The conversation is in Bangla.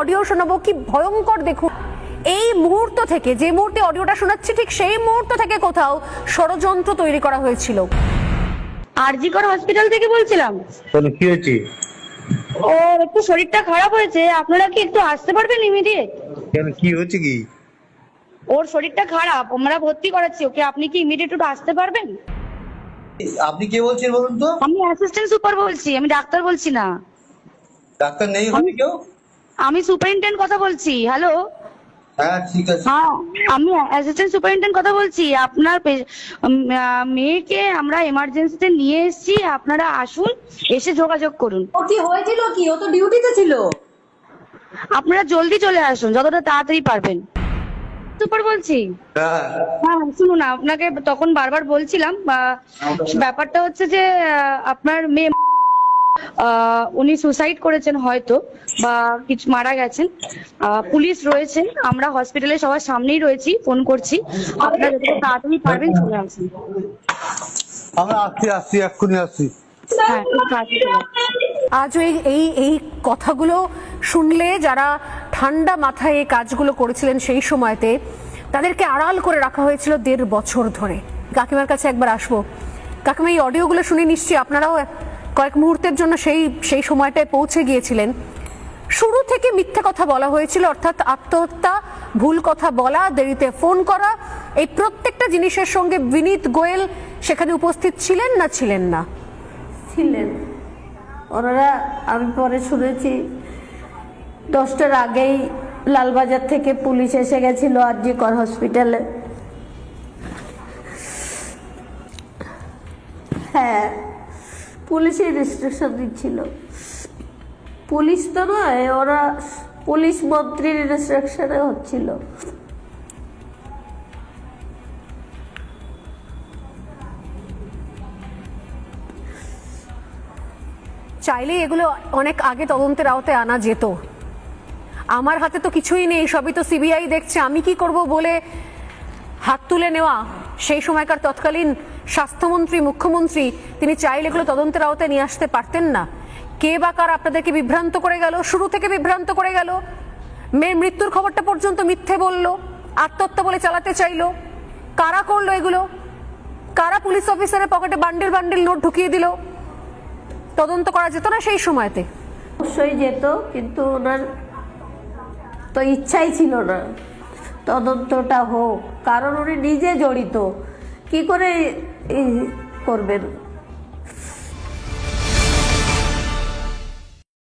অডিও শোনাবো, কি ভয়ঙ্কর দেখুন। এই মুহূর্ত থেকে, যে মুহূর্তে অডিওটা শোনাচ্ছি ঠিক সেই মুহূর্ত থেকে কোথাও ষড়যন্ত্র তৈরি করা হয়েছিল। আরজি কর হসপিটাল থেকে বলছিলাম। কি হয়েছে? ওর একটু শরীরটা খারাপ হয়েছে, আপনারা কি একটু আসতে পারবেন ইমিডিয়েট? কেন, কি হচ্ছে কি? ওর শরীরটা খারাপ, আমরা ভর্তি করাচ্ছি ওকে, আপনি কি ইমিডিয়েট একটু আসতে পারবেন? আপনি কে বলছেন বলুন তো? আমি অ্যাসিস্ট্যান্ট সুপার বলছি, আমি ডাক্তার বলছি না। ডাক্তার নেই হবে কেউ? আমি সুপারিনটেন্ডেন্ট কথা বলছি। হ্যালো, হ্যাঁ ঠিক আছে। হ্যাঁ আমি অ্যাসিস্ট্যান্ট সুপারিনটেন্ডেন্ট কথা বলছি। আপনার মেয়েকে আমরা এমার্জেন্সিতে নিয়ে এসেছি, আপনারা আসুন, এসে যোগাযোগ করুন। ও কি হয়েছিল কি? ও তো ডিউটিতে ছিল। আপনারা জলদি চলে আসুন, যতটা তাড়াতাড়ি পারবেন। সুপার বলছি। হ্যাঁ হ্যাঁ শুনুন, আপনাকে তখন বারবার বলছিলাম, ব্যাপারটা হচ্ছে যে আপনার মেয়ে উনি সুসাইড করেছেন হয়তো, বা কিছু মারা গেছেন। পুলিশ রয়েছেন, আমরা হসপিটালে সবার সামনেই রয়েছি, ফোন করছি, আপনারা যতটা তাড়াতাড়ি পারবেন চলে আসুন। আমরা আসছি এক্ষুনি আসছি। হ্যাঁ খুব তাড়াতাড়ি চলে আসুন। আজ এই কথাগুলো শুনলে যারা ঠান্ডা মাথায় এই কাজগুলো করেছিলেন সেই সময়তে, তাদেরকে আড়াল করে রাখা হয়েছিল 1.5 বছর ধরে। কাকিমার কাছে একবার আসবো। কাকিমা, এই অডিওগুলো শুনে নিশ্চয়ই আপনারাও কয়েক মুহূর্তের জন্য সেই সময়টায় পৌঁছে গিয়েছিলেন। শুরু থেকে মিথ্যে কথা বলা হয়েছিল, অর্থাৎ আত্মহত্যা, ভুল কথা বলা, দেরিতে ফোন করা, এই প্রত্যেকটা জিনিসের সঙ্গে বিনীত গোয়েল সেখানে উপস্থিত ছিলেন না ছিলেন না? ছিলেন ওনারা। আমি পরে শুনেছি 10টার আগেই লালবাজার থেকে পুলিশ এসে গেছিল আরজি কর হসপিটালে। হ্যাঁ, পুলিশই রেস্ট্রিকশন দিচ্ছিল। পুলিশ তো নয়, ওরা পুলিশ মন্ত্রীর রেস্ট্রিকশনে হচ্ছিল। চাইলে এগুলো অনেক আগে তদন্তের আওতায় আনা যেত। আমার হাতে তো কিছুই নেই, সবই তো সিবিআই দেখছে, আমি কি করব বলে হাত তুলে নেওয়া সেই সময়কার তৎকালীন স্বাস্থ্যমন্ত্রী, মুখ্যমন্ত্রী, তিনি চাইলে এগুলো তদন্তের আওতায় নিয়ে আসতে পারতেন না? কে বা কার আপনাদেরকে বিভ্রান্ত করে গেল? শুরু থেকে বিভ্রান্ত করে গেল। মেয়ের মৃত্যুর খবরটা পর্যন্ত মিথ্যে বলল, আত্মহত্যা বলে চালাতে চাইলো। কারা করলো এগুলো? কারা পুলিশ অফিসারের পকেটে বান্ডিল বান্ডিল নোট ঢুকিয়ে দিল? তদন্ত করা যেত না সেই সময়তে? অবশ্যই যেত, কিন্তু ওনার তো ইচ্ছাই ছিল না তদন্তটা হোক, কারণ উনি নিজে জড়িত। কি করে করবেন?